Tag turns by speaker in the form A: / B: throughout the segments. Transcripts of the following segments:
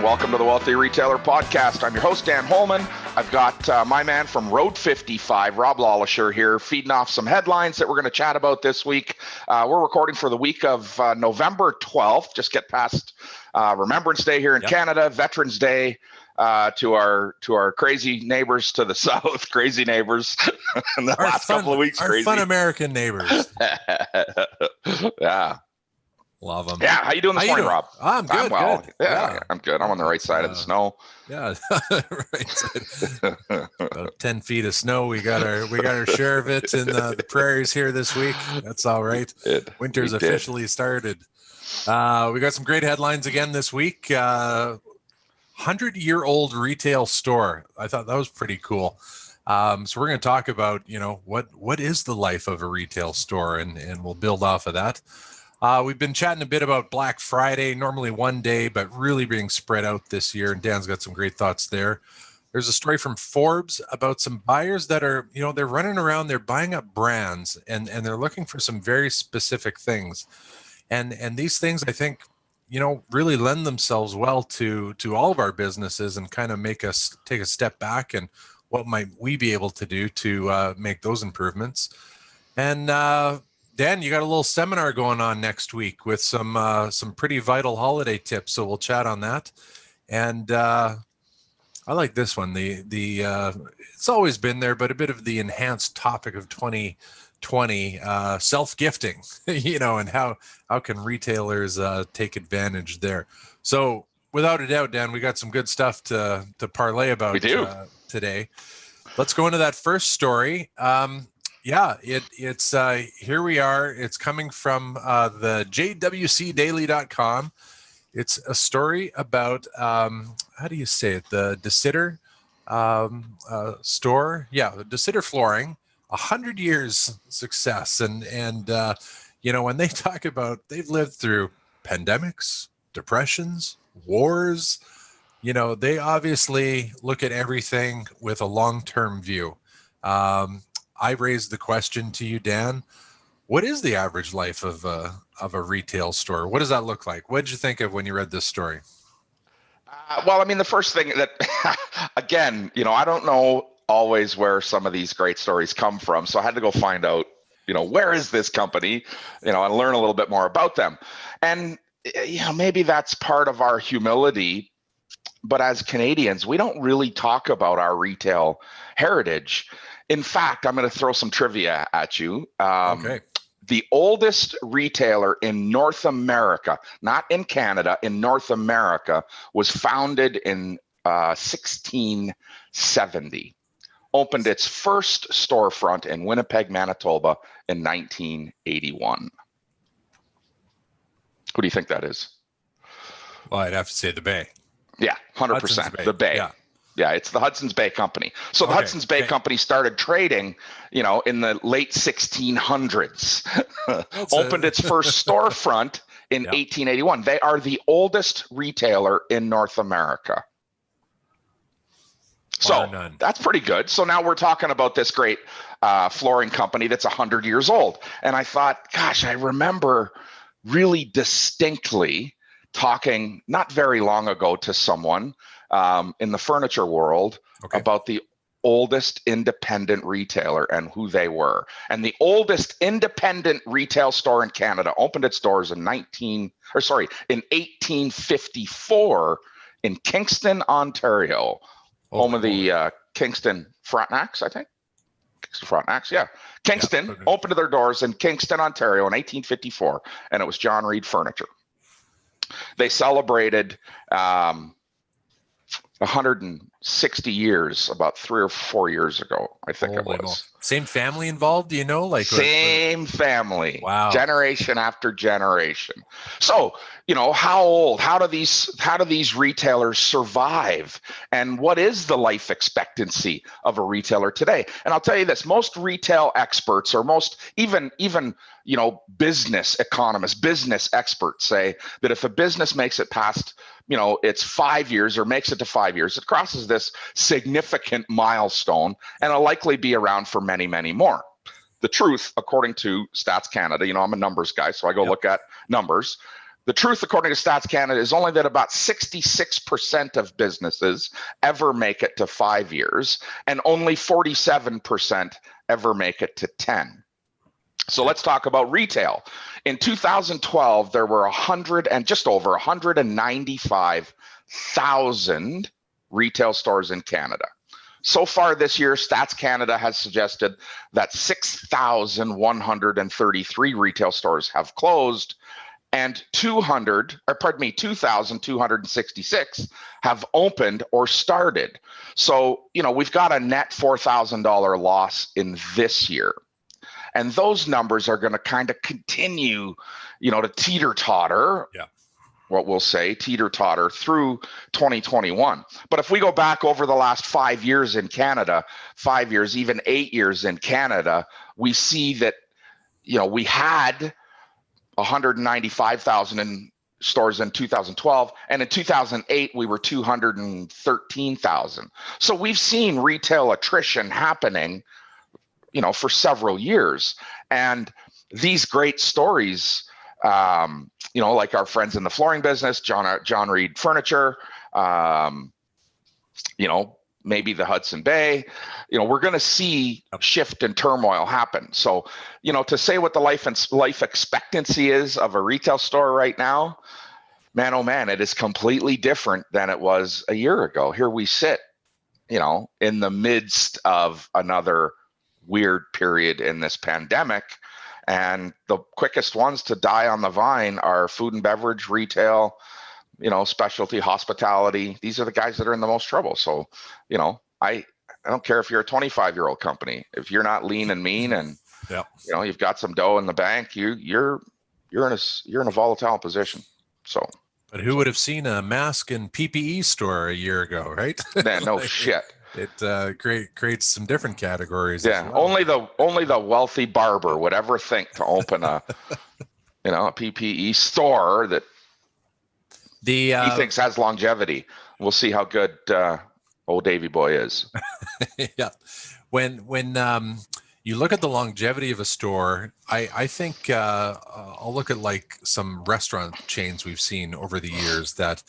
A: welcome to the Wealthy Retailer Podcast. I'm your host, Dan Holman. I've got my man from Road 55, Rob Lawlisher here, feeding off some headlines that we're going to chat about this week. We're recording for the week of November 12th. Just get past Remembrance Day here in Canada, Veterans Day. To our crazy neighbors to the south, crazy neighbors in the last couple of weeks.
B: Our fun American neighbors.
A: Yeah.
B: Love them.
A: Yeah. How you doing this morning, Rob?
B: I'm good.
A: I'm well.
B: Good.
A: Yeah, I'm good. I'm on the right side of the snow.
B: Yeah. Right side. About 10 feet of snow. We got our share of it in the prairies here this week. That's all right. Winter's officially started. We got some great headlines again this week. 100-year-old retail store. I thought that was pretty cool. So we're going to talk about, what is the life of a retail store, and we'll build off of that. We've been chatting a bit about Black Friday, normally one day, but really being spread out this year. And Dan's got some great thoughts there. There's a story from Forbes about some buyers that are, they're running around, they're buying up brands, and they're looking for some very specific things. And these things, I think, really lend themselves well to all of our businesses and kind of make us take a step back and what might we be able to do to make those improvements. And Dan, you got a little seminar going on next week with some pretty vital holiday tips. So we'll chat on that. And I like this one. The it's always been there, but a bit of the enhanced topic of 2020, self-gifting, and how can retailers take advantage there. So without a doubt, Dan, we got some good stuff to parlay about.
A: We do.
B: Today. Let's go into that first story. It's here we are. It's coming from the jwcdaily.com. It's a story about, how do you say it? The DeSitter store. Yeah, the DeSitter flooring, 100 years success. And when they talk about, they've lived through pandemics, depressions, wars, they obviously look at everything with a long-term view. I raised the question to you, Dan. What is the average life of a retail store? What does that look like? What did you think of when you read this story?
A: The first thing that, again, I don't know always where some of these great stories come from. So I had to go find out, where is this company, and learn a little bit more about them. And, maybe that's part of our humility. But as Canadians, we don't really talk about our retail heritage. In fact, I'm going to throw some trivia at you.
B: Okay.
A: The oldest retailer in North America, not in Canada, in North America, was founded in 1670. Opened its first storefront in Winnipeg, Manitoba in 1981. Who do you think that is?
B: Well, I'd have to say the Bay.
A: Yeah, 100%. The Bay. Yeah, it's the Hudson's Bay Company. So the Hudson's Bay Company started trading, in the late 1600s. Opened its first storefront in 1881. They are the oldest retailer in North America. So that's pretty good. So now we're talking about this great flooring company that's 100 years old. And I thought, gosh, I remember really distinctly talking not very long ago to someone in the furniture world about the oldest independent retailer and who they were. And the oldest independent retail store in Canada opened its doors in 1854 in Kingston, Ontario, home of the Kingston Frontenacs, I think. Kingston Frontenacs, yeah. Kingston opened their doors in Kingston, Ontario in 1854, and it was John Reed Furniture. They celebrated 160 years about 3 or 4 years ago, I think it was.
B: Same family involved,
A: Same family.
B: Wow.
A: Generation after generation. So, how old? How do these retailers survive? And what is the life expectancy of a retailer today? And I'll tell you this, most retail experts, or most even business economists, business experts say that if a business makes it past it's 5 years or makes it to 5 years, it crosses this significant milestone and it'll likely be around for many, many more. The truth, according to Stats Canada, I'm a numbers guy, so I go look at numbers. The truth, according to Stats Canada, is only that about 66% of businesses ever make it to 5 years, and only 47% ever make it to 10. So let's talk about retail. In 2012, there were just over 195,000 retail stores in Canada. So far this year, Stats Canada has suggested that 6,133 retail stores have closed, and 2,266 have opened or started. So, we've got a net $4,000 loss in this year. And those numbers are going to kind of continue, to teeter-totter, what we'll say, teeter-totter through 2021. But if we go back over the last 5 years in Canada, 5 years, even 8 years in Canada, we see that, we had 195,000 in stores in 2012, and in 2008 we were 213,000. So we've seen retail attrition happening, for several years. And these great stories, like our friends in the flooring business, John Reed Furniture, maybe the Hudson Bay, we're going to see shift and turmoil happen. So, to say what the life expectancy is of a retail store right now, man, oh man, it is completely different than it was a year ago. Here we sit, in the midst of another weird period in this pandemic. And the quickest ones to die on the vine are food and beverage, retail, specialty, hospitality. These are the guys that are in the most trouble. So, I don't care if you're a 25-year-old company. If you're not lean and mean and you've got some dough in the bank, you're in a volatile position. So,
B: but who would have seen a mask and PPE store a year ago, right?
A: Man, no shit.
B: It creates some different categories.
A: Yeah, as well. Only the wealthy barber would ever think to open a PPE store that he thinks has longevity. We'll see how good old Davy Boy is.
B: Yeah, when you look at the longevity of a store, I think I'll look at like some restaurant chains we've seen over the years that,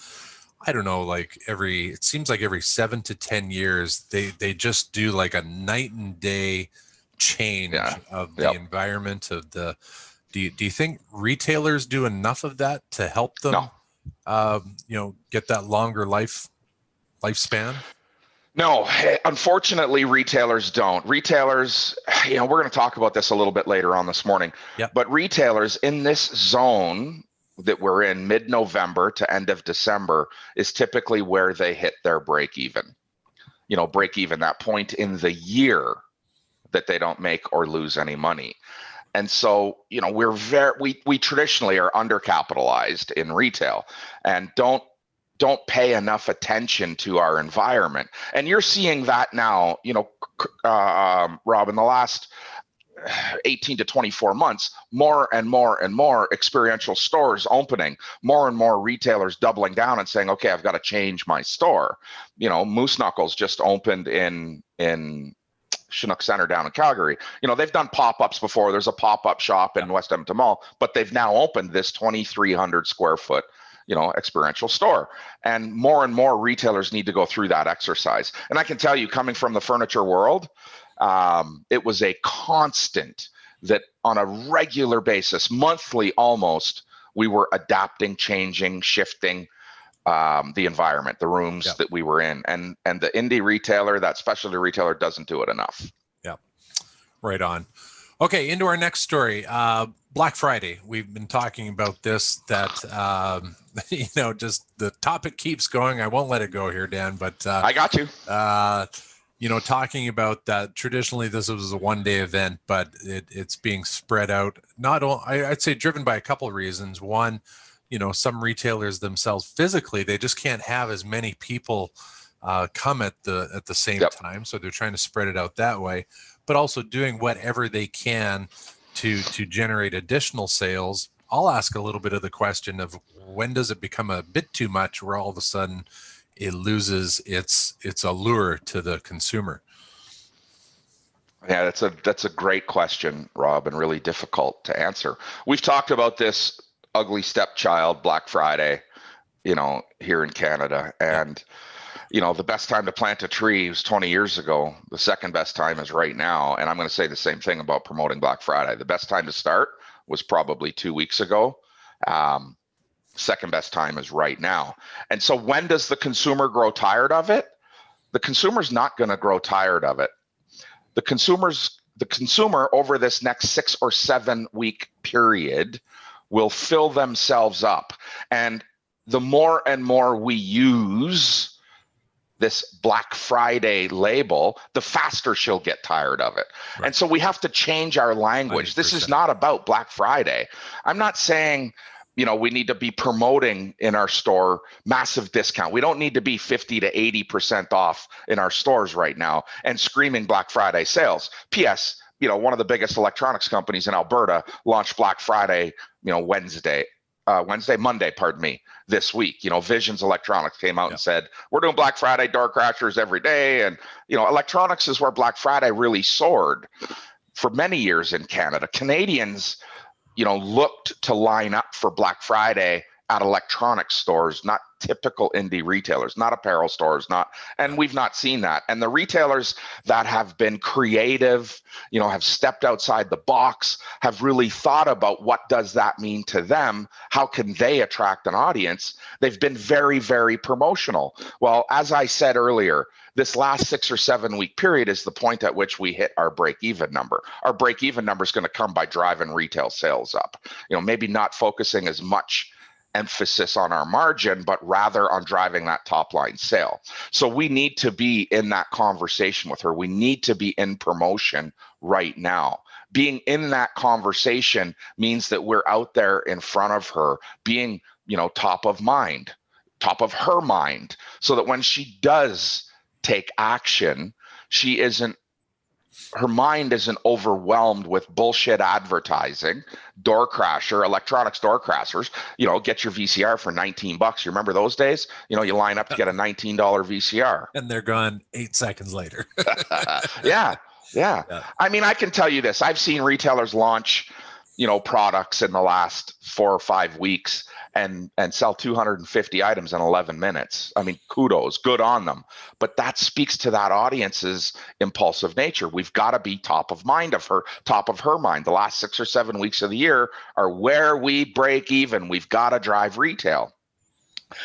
B: I don't know, like it seems like every 7 to 10 years, they just do like a night and day change of the environment of the, do you think retailers do enough of that to help them, get that longer lifespan?
A: No, unfortunately, retailers don't. Retailers, we're going to talk about this a little bit later on this morning, but retailers in this zone that we're in, mid-November to end of December, is typically where they hit their break even. Break even, that point in the year that they don't make or lose any money. And so, we traditionally are undercapitalized in retail and don't pay enough attention to our environment. And you're seeing that now, Rob, in the last 18 to 24 months, more and more and more experiential stores opening, more and more retailers doubling down and saying, okay, I've got to change my store. Moose Knuckles just opened in Chinook Center down in Calgary. They've done pop-ups before. There's a pop-up shop in West Edmonton Mall, but they've now opened this 2,300 square foot experiential store. And more retailers need to go through that exercise. And I can tell you, coming from the furniture world, it was a constant that on a regular basis, monthly almost, we were adapting, changing, shifting the environment, the rooms that we were in. And the indie retailer, that specialty retailer, doesn't do it enough. Yeah.
B: Right on. Okay, into our next story. Black Friday. We've been talking about this, that, just the topic keeps going. I won't let it go here, Dan, but
A: I got you.
B: Talking about that traditionally this was a one-day event, but it's being spread out. Not only, I'd say, driven by a couple of reasons. One, some retailers themselves physically, they just can't have as many people come at the same time, so they're trying to spread it out that way. But also doing whatever they can to generate additional sales. I'll ask a little bit of the question of, when does it become a bit too much, where all of a sudden it loses its allure to the consumer?
A: Yeah, that's a great question, Rob, and really difficult to answer. We've talked about this ugly stepchild Black Friday, here in Canada. And, the best time to plant a tree was 20 years ago. The second best time is right now. And I'm going to say the same thing about promoting Black Friday. The best time to start was probably 2 weeks ago. Second best time is right now. And so when does the consumer grow tired of it? The consumer's not going to grow tired of it. The consumer over this next 6 or 7 week period will fill themselves up. And the more and more we use this Black Friday label, the faster she'll get tired of it. Right. And so we have to change our language. 100%. This is not about Black Friday. I'm not saying, we need to be promoting in our store massive discount. We don't need to be 50 to 80% off in our stores right now and screaming Black Friday sales. P.S., one of the biggest electronics companies in Alberta launched Black Friday, Monday, this week. Visions Electronics came out and said, we're doing Black Friday door crashers every day. And, electronics is where Black Friday really soared for many years in Canada. Canadians, looked to line up for Black Friday at electronics stores, not typical indie retailers, not apparel stores, and we've not seen that. And the retailers that have been creative, have stepped outside the box, have really thought about what does that mean to them? How can they attract an audience? They've been very, very promotional. Well, as I said earlier, this last 6 or 7 week period is the point at which we hit our break-even number. Our break-even number is going to come by driving retail sales up. Maybe not focusing as much emphasis on our margin, but rather on driving that top line sale. So we need to be in that conversation with her. We need to be in promotion right now. Being in that conversation means that we're out there in front of her, being, top of mind, top of her mind, so that when she does take action, her mind isn't overwhelmed with bullshit advertising, electronics door crashers. Get your VCR for $19. You remember those days? You line up to get a $19 VCR.
B: And they're gone 8 seconds later.
A: Yeah. I mean, I can tell you this. I've seen retailers launch, products in the last 4 or 5 weeks and sell 250 items in 11 minutes. I mean, kudos, good on them. But that speaks to that audience's impulsive nature. We've got to be top of her mind. The last 6 or 7 weeks of the year are where we break even. We've got to drive retail.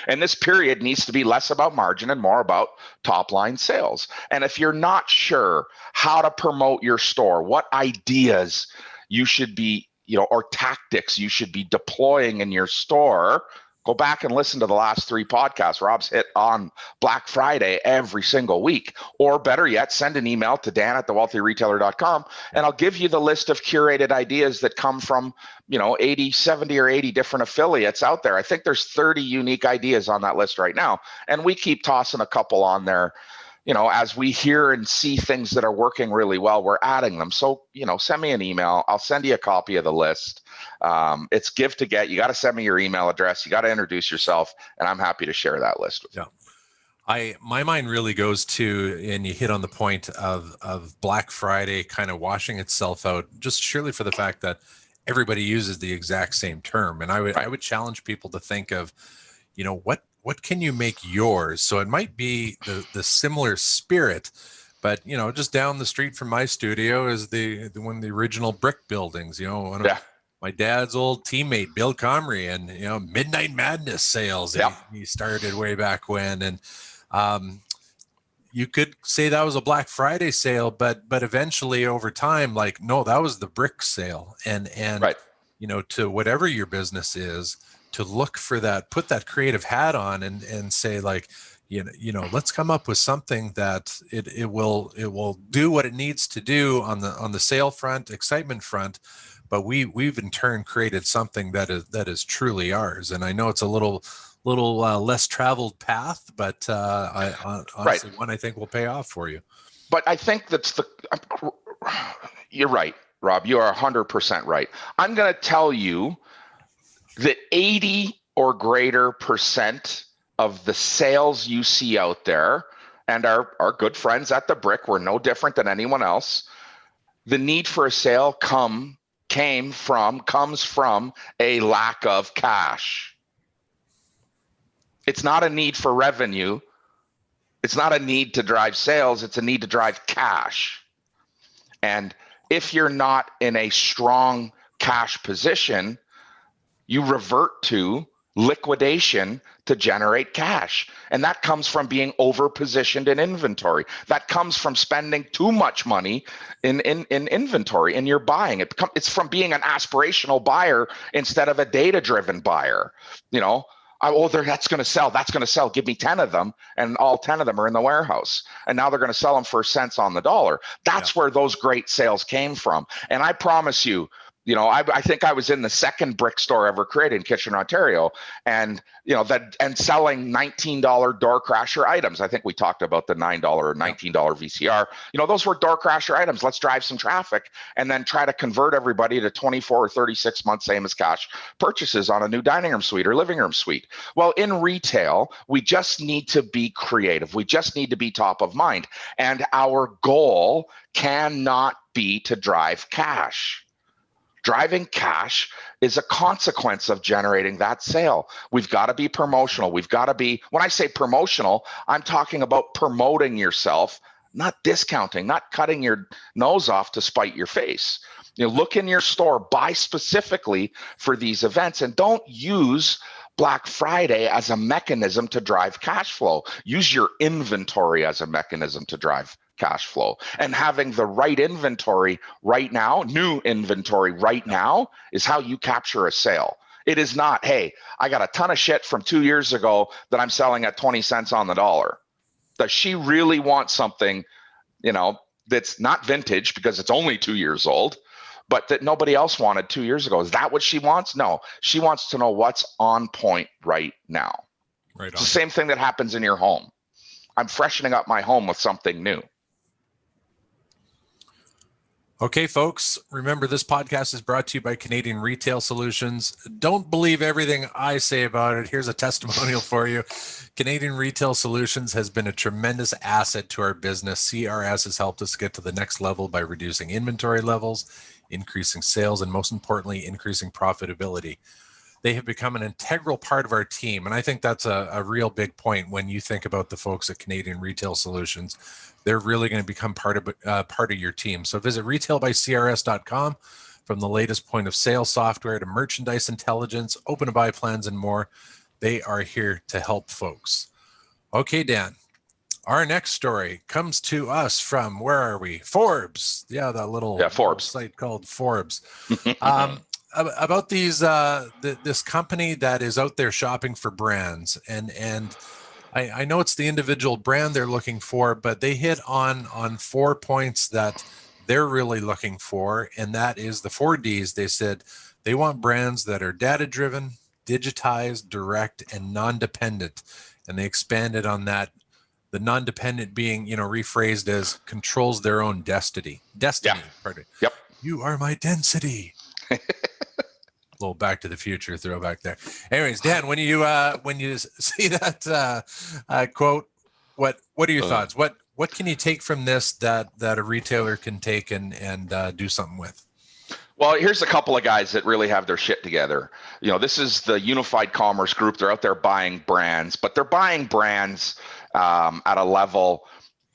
A: And this period needs to be less about margin and more about top line sales. And if you're not sure how to promote your store, what ideas you should be or tactics you should be deploying in your store, go back and listen to the last 3 podcasts. Rob's hit on Black Friday every single week. Or better yet, send an email to dan@thewealthyretailer.com, and I'll give you the list of curated ideas that come from 70 or 80 different affiliates out there. I think there's 30 unique ideas on that list right now, and we keep tossing a couple on there. As we hear and see things that are working really well, we're adding them. So, send me an email. I'll send you a copy of the list. It's give to get. You got to send me your email address. You got to introduce yourself, and I'm happy to share that list with you.
B: My mind really goes to, and you hit on the point of Black Friday kind of washing itself out, just surely for the fact that everybody uses the exact same term. And I would challenge people to think of, what can you make yours? So it might be the similar spirit, but just down the street from my studio is one of the original brick buildings. One of my dad's old teammate, Bill Comrie, and Midnight Madness sales. He started way back when, and you could say that was a Black Friday sale, but eventually over time, no, that was the brick sale, and right. To whatever your business is, to look for that, put that creative hat on and say let's come up with something that it will do what it needs to do on the sale front, excitement front, but we've in turn created something that is truly ours. And I know it's a little less traveled path, but honestly, one I think will pay off for you.
A: But I think you're right, Rob. You are 100% right. I'm going to tell you that 80 or greater % of the sales you see out there, and our good friends at the Brick, we're no different than anyone else, the need for a sale come comes from a lack of cash. It's not a need for revenue. It's not a need to drive sales. It's a need to drive cash. And if you're not in a strong cash position, you revert to liquidation to generate cash. And that comes from being over-positioned in inventory. That comes from spending too much money in inventory and you're buying. It's from being an aspirational buyer instead of a data-driven buyer. You know, that's going to sell. That's going to sell. Give me 10 of them, and all 10 of them are in the warehouse. And now they're going to sell them for cents on the dollar. That's where those great sales came from. And I promise you, you know, I think I was in the second brick store ever created in Kitchener, Ontario, and and selling $19 door crasher items. I think we talked about the $9 or $19 VCR. You know, those were door crasher items. Let's drive some traffic and then try to convert everybody to 24 or 36 month same as cash purchases on a new dining room suite or living room suite. Well, in retail, we just need to be creative. We just need to be top of mind. And our goal cannot be to drive cash. Driving cash is a consequence of generating that sale. We've got to be promotional. We've got to be, when I say promotional, I'm talking about promoting yourself, not discounting, not cutting your nose off to spite your face. You know, look in your store, buy specifically for these events, and don't use Black Friday as a mechanism to drive cash flow. Use your inventory as a mechanism to drive cash flow. And having the right inventory right now, new inventory right now, is how you capture a sale. It is not, hey, I got a ton of shit from 2 years ago that I'm selling at 20 cents on the dollar. Does she really want something, you know, that's not vintage because it's only 2 years old, but that nobody else wanted 2 years ago? Is that what she wants? No, she wants to know what's on point right now. Right on. It's the same thing that happens in your home. I'm freshening up my home with something new.
B: Okay, folks, remember this podcast is brought to you by Canadian Retail Solutions. Don't believe everything I say about it. Here's a testimonial for you. Canadian Retail Solutions has been a tremendous asset to our business. CRS has helped us get to the next level by reducing inventory levels, increasing sales, and most importantly, increasing profitability. They have become an integral part of our team. And I think that's a real big point when you think about the folks at Canadian Retail Solutions. They're really going to become part of your team. So visit retailbycrs.com. From the latest point of sale software to merchandise intelligence, open to buy plans, and more, they are here to help folks. Okay, Dan, our next story comes to us from, where are we? Forbes. Yeah, that little
A: Forbes
B: site called Forbes. About these this company that is out there shopping for brands, and I know it's the individual brand they're looking for, but they hit on 4 points that they're really looking for, and that is the 4 Ds. They said they want brands that are data-driven, digitized, direct, and non-dependent, and they expanded on that. The non-dependent being, rephrased as controls their own destiny. Pardon.
A: Yep.
B: You are my density. Little Back to the Future throwback there. Anyways, Dan, when you see that quote, what are your thoughts? What can you take from this that a retailer can take and do something with?
A: Well, here's a couple of guys that really have their shit together. This is the Unified Commerce Group. They're out there buying brands, but they're buying brands at a level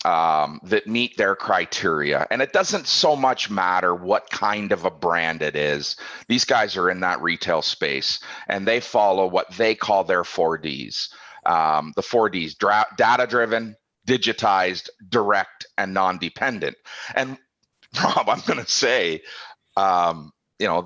A: that meet their criteria. And it doesn't so much matter what kind of a brand it is. These guys are in that retail space and they follow what they call their 4 Ds. The 4 Ds, data-driven, digitized, direct, and non-dependent. And Rob, I'm going to say,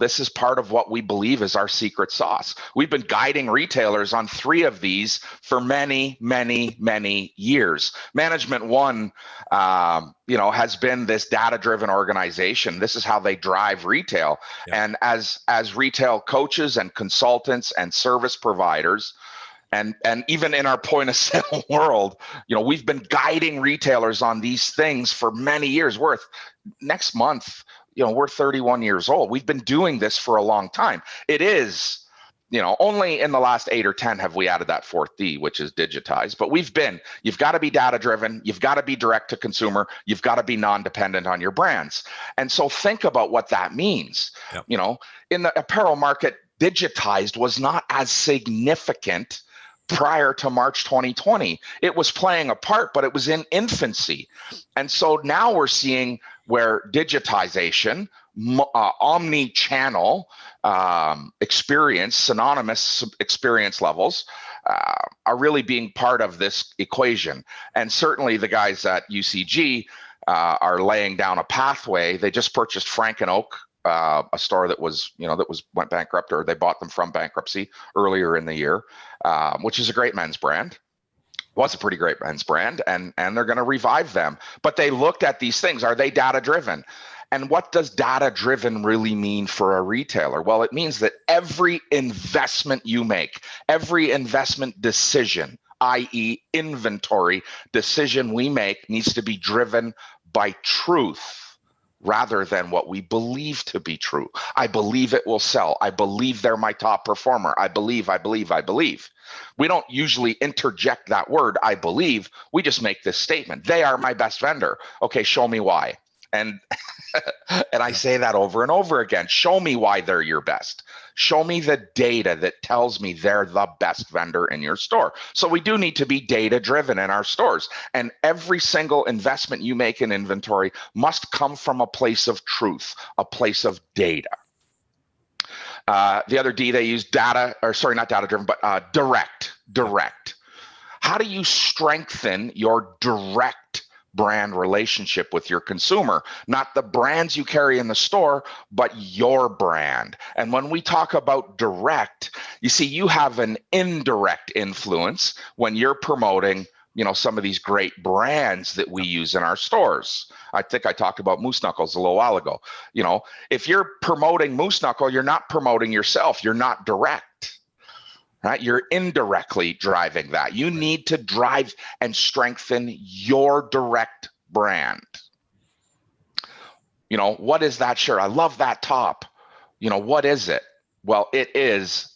A: this is part of what we believe is our secret sauce. We've been guiding retailers on 3 of these for many, many, many years. Management One, has been this data-driven organization. This is how they drive retail. Yeah. And as retail coaches and consultants and service providers, and even in our point of sale world, we've been guiding retailers on these things for many years. Next month, we're 31 years old. We've been doing this for a long time. It is only in the last 8 or 10 have we added that fourth D, which is digitize. But you've got to be data driven. You've got to be direct to consumer. You've got to be non-dependent on your brands. And so think about what that means.
B: Yep.
A: In the apparel market, digitized was not as significant prior to March 2020. It was playing a part, but it was in infancy. And so now we're seeing where digitization, omni-channel experience, synonymous experience levels are really being part of this equation. And certainly the guys at UCG are laying down a pathway. They just purchased Frank and Oak, a store that went bankrupt, or they bought them from bankruptcy earlier in the year, which is a great men's brand. Was a pretty great men's brand, and they're going to revive them. But they looked at these things. Are they data driven? And what does data driven really mean for a retailer? Well, it means that every investment you make, every investment decision, i.e. inventory decision we make, needs to be driven by truth rather than what we believe to be true. I believe it will sell. I believe they're my top performer. I believe. We don't usually interject that word, I believe. We just make this statement. They are my best vendor. Okay, show me why. And I say that over and over again. Show me why they're your best. Show me the data that tells me they're the best vendor in your store. So we do need to be data driven in our stores. And every single investment you make in inventory must come from a place of truth, a place of data. The other D they use, not data driven, but direct. How do you strengthen your direct brand relationship with your consumer? Not the brands you carry in the store, but your brand. And when we talk about direct, you see, you have an indirect influence when you're promoting some of these great brands that we use in our stores. I think I talked about Moose Knuckles a little while ago. If you're promoting Moose Knuckle, you're not promoting yourself. You're not direct, right? You're indirectly driving that. You need to drive and strengthen your direct brand. What is that shirt? I love that top. What is it? Well, it is ...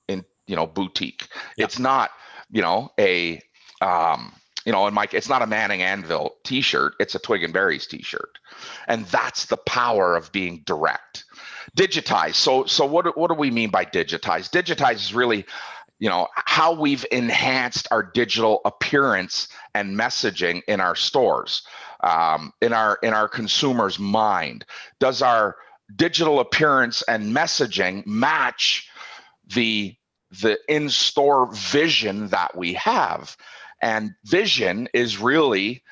A: in, boutique. Yep. It's not, and Mike, it's not a Manning Anvil t-shirt, it's a Twig and Berries t-shirt. And that's the power of being direct. Digitize. So what do we mean by digitize? Digitize is really, how we've enhanced our digital appearance and messaging in our stores, in our consumer's mind. Does our digital appearance and messaging match the in-store vision that we have? And vision is really,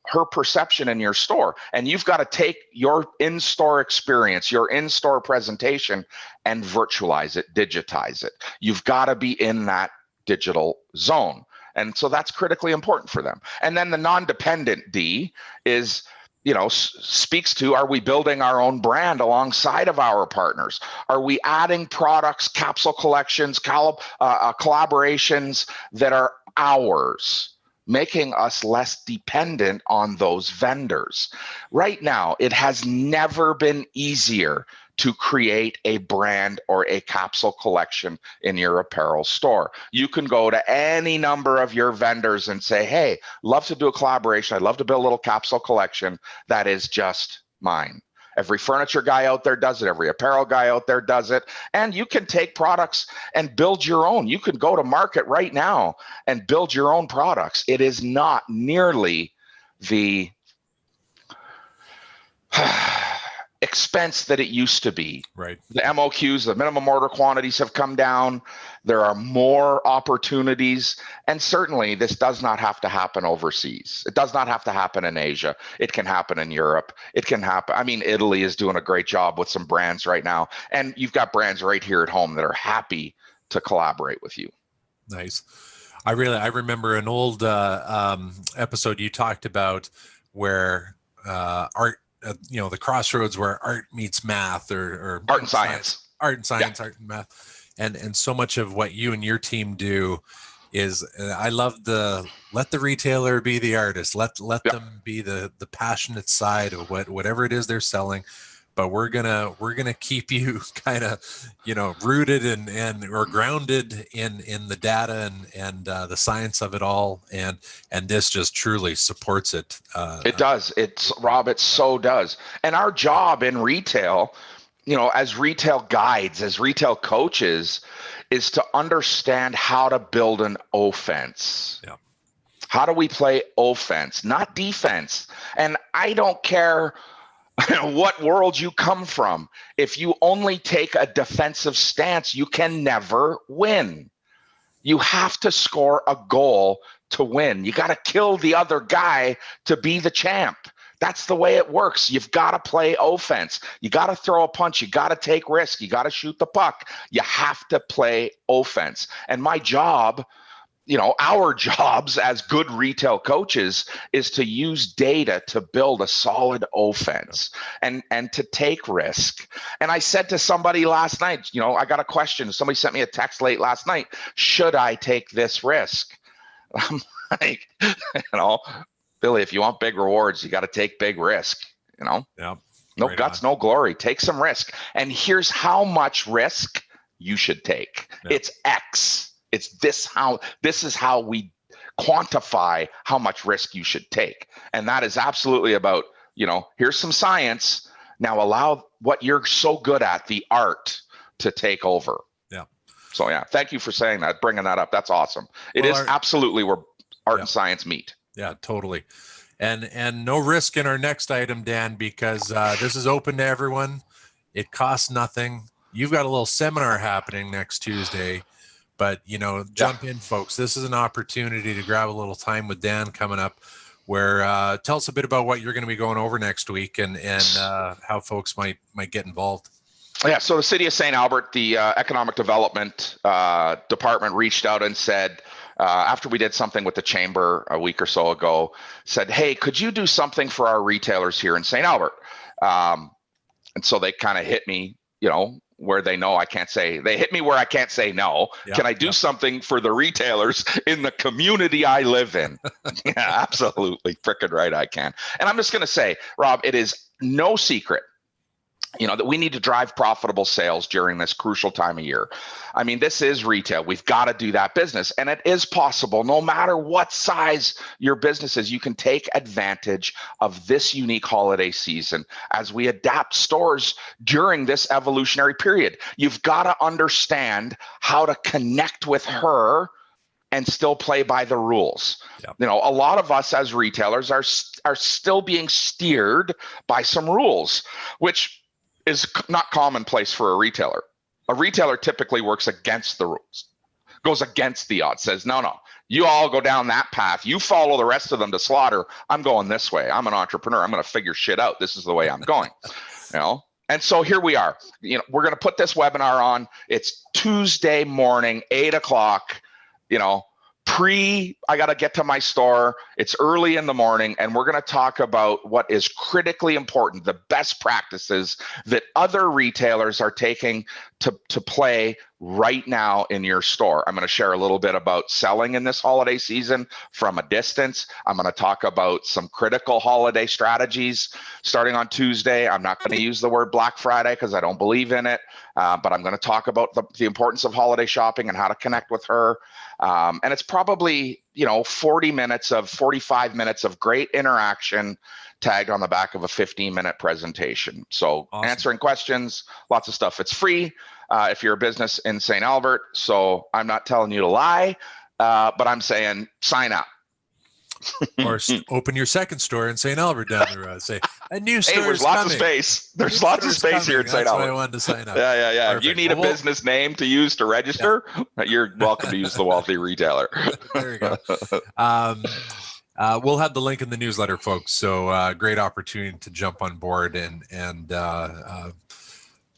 A: her perception in your store. And you've got to take your in-store experience, your in-store presentation, and virtualize it, digitize it. You've got to be in that digital zone. And so that's critically important for them. And then the non-dependent D is, speaks to, are we building our own brand alongside of our partners? Are we adding products, capsule collections, collaborations that are ours, making us less dependent on those vendors? Right now, it has never been easier to create a brand or a capsule collection in your apparel store. You can go to any number of your vendors and say, hey, love to do a collaboration. I'd love to build a little capsule collection that is just mine. Every furniture guy out there does it. Every apparel guy out there does it. And you can take products and build your own. You can go to market right now and build your own products. It is not nearly the expense that it used to be.
B: Right.
A: The MOQs, the minimum order quantities have come down. There are more opportunities. And certainly this does not have to happen overseas. It does not have to happen in Asia. It can happen in Europe. It can happen. I mean, Italy is doing a great job with some brands right now. And you've got brands right here at home that are happy to collaborate with you.
B: Nice. I remember an old episode you talked about where art, the crossroads where art meets math, or
A: art and science,
B: art and math. And so much of what you and your team do is, I love let the retailer be the artist. Let them be the passionate side of whatever it is they're selling. but we're gonna keep you kind of, rooted and or grounded in the data and the science of it all, and this just truly supports it.
A: It does. Rob, it so does. And our job in retail, as retail guides, as retail coaches, is to understand how to build an offense.
B: Yeah.
A: How do we play offense, not defense? And I don't care what world you come from. If you only take a defensive stance, you can never win. You have to score a goal to win. You got to kill the other guy to be the champ. That's the way it works. You've got to play offense. You got to throw a punch. You got to take risk. You got to shoot the puck. You have to play offense. And my job, our jobs as good retail coaches is to use data to build a solid offense and to take risk. And I said to somebody last night, I got a question. Somebody sent me a text late last night. Should I take this risk? I'm like, Billy, if you want big rewards, you got to take big risk,
B: Yeah.
A: No
B: Right
A: guts,
B: on.
A: no glory. Take some risk. And here's how much risk you should take.
B: Yeah.
A: It's X. This is how we quantify how much risk you should take. And that is absolutely about, here's some science. Now allow what you're so good at, the art, to take over.
B: Yeah.
A: So yeah, thank you for saying that, bringing that up. That's awesome. It is absolutely where art and science meet.
B: Yeah, totally. And no risk in our next item, Dan, because this is open to everyone. It costs nothing. You've got a little seminar happening next Tuesday. But, jump in, folks. This is an opportunity to grab a little time with Dan coming up, where tell us a bit about what you're going to be going over next week and how folks might get involved.
A: Yeah, so the City of St. Albert, the Economic Development Department reached out and said, after we did something with the Chamber a week or so ago, said, hey, could you do something for our retailers here in St. Albert? And so they kind of hit me, where they know I can't say, they hit me where I can't say no. Yeah, can I do something for the retailers in the community I live in? Yeah, absolutely. Frickin' right I can. And I'm just going to say, Rob, it is no secret, that we need to drive profitable sales during this crucial time of year. I mean, this is retail. We've got to do that business. And it is possible, no matter what size your business is, you can take advantage of this unique holiday season as we adapt stores during this evolutionary period. You've got to understand how to connect with her and still play by the rules. Yep. A lot of us as retailers are still being steered by some rules, which is not commonplace for a retailer. A retailer typically works against the rules, goes against the odds, says, no, you all go down that path. You follow the rest of them to slaughter. I'm going this way. I'm an entrepreneur. I'm going to figure shit out. This is the way I'm going, And so here we are. We're going to put this webinar on. It's Tuesday morning, 8:00, I got to get to my store. It's early in the morning, and we're going to talk about what is critically important, the best practices that other retailers are taking to play right now in your store. I'm going to share a little bit about selling in this holiday season from a distance. I'm going to talk about some critical holiday strategies starting on Tuesday. I'm not going to use the word Black Friday because I don't believe in it, but I'm going to talk about the importance of holiday shopping and how to connect with her. And it's probably, 45 minutes of great interaction tagged on the back of a 15-minute presentation. So awesome. Answering questions, lots of stuff. It's free if you're a business in St. Albert. So I'm not telling you to lie, but I'm saying sign up.
B: Or open your second store in St. Albert down the road. Say, a new store
A: there's
B: is
A: lots
B: coming.
A: of space. There's lots of space here in St. Albert.
B: That's why I wanted to sign up.
A: Yeah.
B: Perfect.
A: If you need a business name to use to register, you're welcome to use the Wealthy Retailer.
B: There you go. We'll have the link in the newsletter, folks. So great opportunity to jump on board and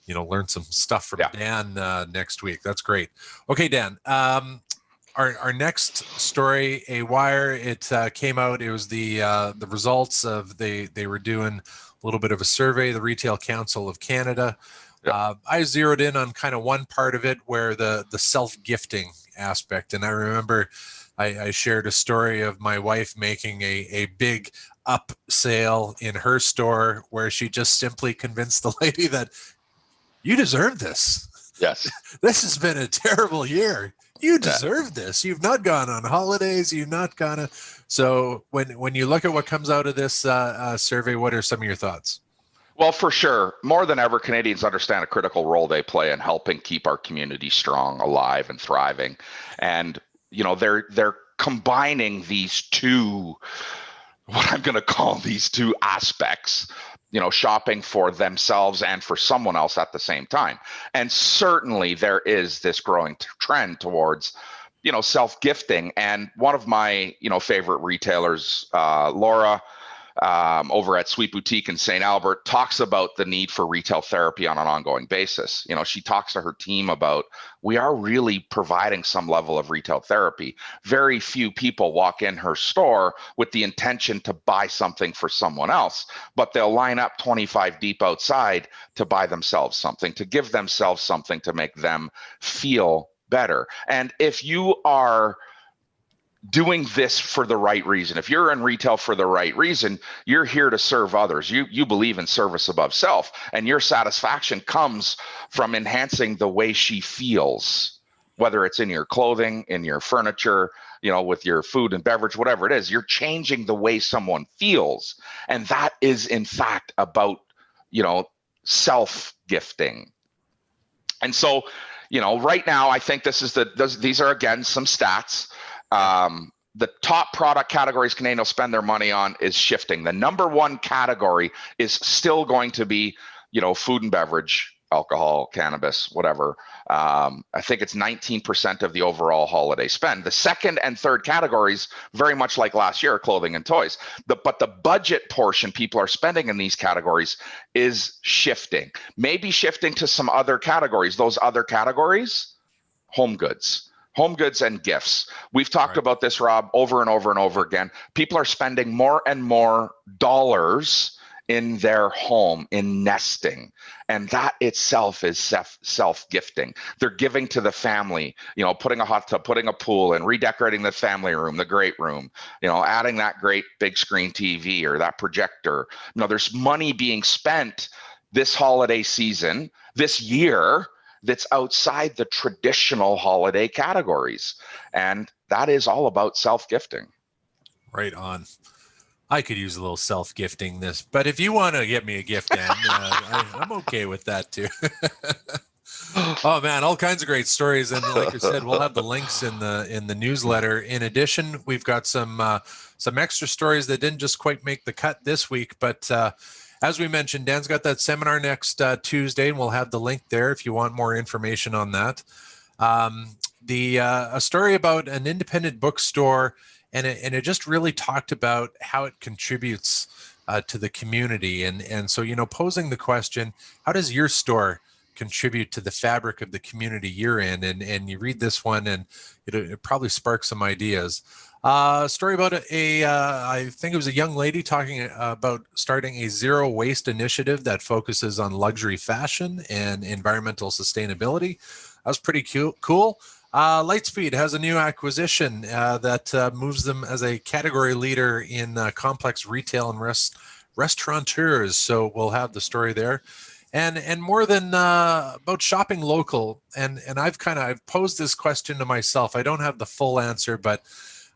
B: learn some stuff from Dan next week. That's great. Okay, Dan. Our next story, a wire, it came out. It was the results of they were doing a little bit of a survey, the Retail Council of Canada. Yep. I zeroed in on kind of one part of it where the self-gifting aspect. And I remember I shared a story of my wife making a big up sale in her store where she just simply convinced the lady that you deserve this.
A: Yes.
B: This has been a terrible year. You deserve this. You've not gone on holidays. You've not gone to. So when you look at what comes out of this survey, what are some of your thoughts?
A: Well, for sure, more than ever, Canadians understand a critical role they play in helping keep our community strong, alive, and thriving. And they're combining these two, what I'm going to call these two aspects, shopping for themselves and for someone else at the same time. And certainly there is this growing trend towards self-gifting. And one of my favorite retailers, Laura, over at Sweet Boutique in St. Albert, talks about the need for retail therapy on an ongoing basis. She talks to her team about, we are really providing some level of retail therapy. Very few people walk in her store with the intention to buy something for someone else, but they'll line up 25 deep outside to buy themselves something, to give themselves something to make them feel better. And if you are doing this for the right reason, if you're in retail for the right reason, you're here to serve others. You believe in service above self, and your satisfaction comes from enhancing the way she feels, whether it's in your clothing, in your furniture, with your food and beverage, whatever it is. You're changing the way someone feels, and that is in fact about self-gifting. And so right now, I think these are again some stats. The top product categories Canadians will spend their money on is shifting. The number one category is still going to be, food and beverage, alcohol, cannabis, whatever. I think it's 19% of the overall holiday spend. The second and third categories, very much like last year, are clothing and toys. But the budget portion people are spending in these categories is shifting. Maybe shifting to some other categories. Those other categories, home goods and gifts. We've talked about this, Rob, over and over and over again. People are spending more and more dollars in their home, in nesting. And that itself is self-gifting. They're giving to the family, putting a hot tub, putting a pool in, redecorating the family room, the great room, adding that great big screen TV or that projector. There's money being spent this holiday season, this year, that's outside the traditional holiday categories. And that is all about self-gifting.
B: Right on. I could use a little self-gifting this, but if you want to get me a gift, Dan, I'm okay with that too. Oh man, all kinds of great stories. And like I said, we'll have the links in the newsletter. In addition, we've got some extra stories that didn't just quite make the cut this week, but as we mentioned, Dan's got that seminar next Tuesday, and we'll have the link there if you want more information on that. A story about an independent bookstore, and it just really talked about how it contributes to the community. And so, posing the question, how does your store contribute to the fabric of the community you're in? And you read this one, and it probably sparks some ideas. A story about I think it was a young lady talking about starting a zero waste initiative that focuses on luxury fashion and environmental sustainability. That was pretty cool. Lightspeed has a new acquisition that moves them as a category leader in complex retail and restaurateurs. So we'll have the story there. And more than about shopping local. And I've posed this question to myself. I don't have the full answer, but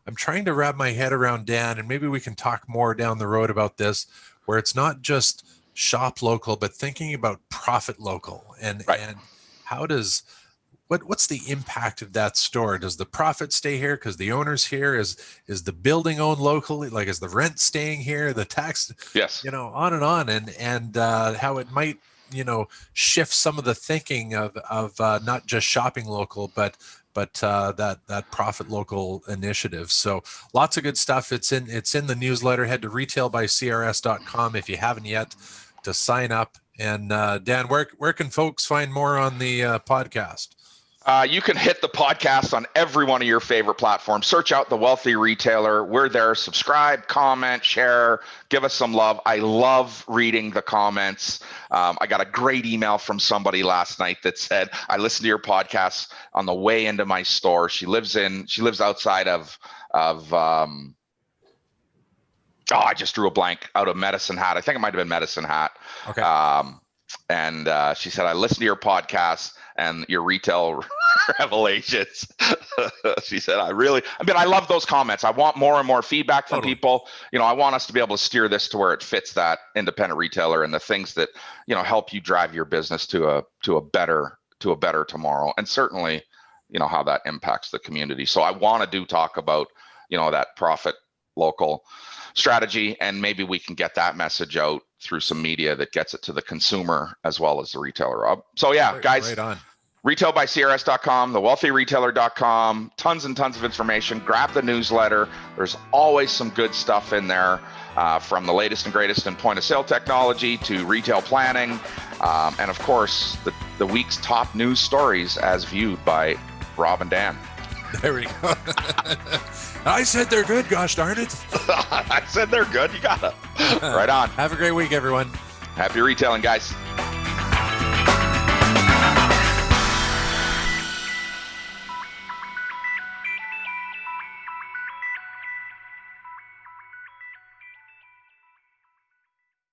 B: I'm trying to wrap my head around, Dan, and maybe we can talk more down the road about this, where it's not just shop local, but thinking about profit local. And how does, what's the impact of that store? Does the profit stay here because the owner's here? Is the building owned locally? Like, is the rent staying here? The tax,
A: yes,
B: on and on, and how it might, shift some of the thinking of not just shopping local, but that profit local initiative. So lots of good stuff. It's in the newsletter. Head to retailbycrs.com if you haven't yet to sign up. And Dan, where can folks find more on the podcast?
A: You can hit the podcast on every one of your favorite platforms. Search out The Wealthy Retailer. We're there. Subscribe, comment, share, give us some love. I love reading the comments. I got a great email from somebody last night that said, I listened to your podcast on the way into my store. She lives outside of I just drew a blank, out of Medicine Hat. I think it might have been Medicine Hat.
B: Okay.
A: And she said, I listened to your podcast and your retail revelations. She said, I love those comments. I want more and more feedback from people. I want us to be able to steer this to where it fits that independent retailer and the things that, help you drive your business to a better tomorrow. And certainly, how that impacts the community. So I want to talk about, that profit local strategy, and maybe we can get that message out through some media that gets it to the consumer as well as the retailer. So yeah, guys,
B: right on.
A: retailbycrs.com, thewealthyretailer.com, tons and tons of information. Grab the newsletter. There's always some good stuff in there, from the latest and greatest in point of sale technology to retail planning, and of course the week's top news stories as viewed by Rob and Dan.
B: There we go. I said they're good, gosh darn it.
A: I said they're good. You got it. Right on.
B: Have a great week, everyone.
A: Happy retailing, guys.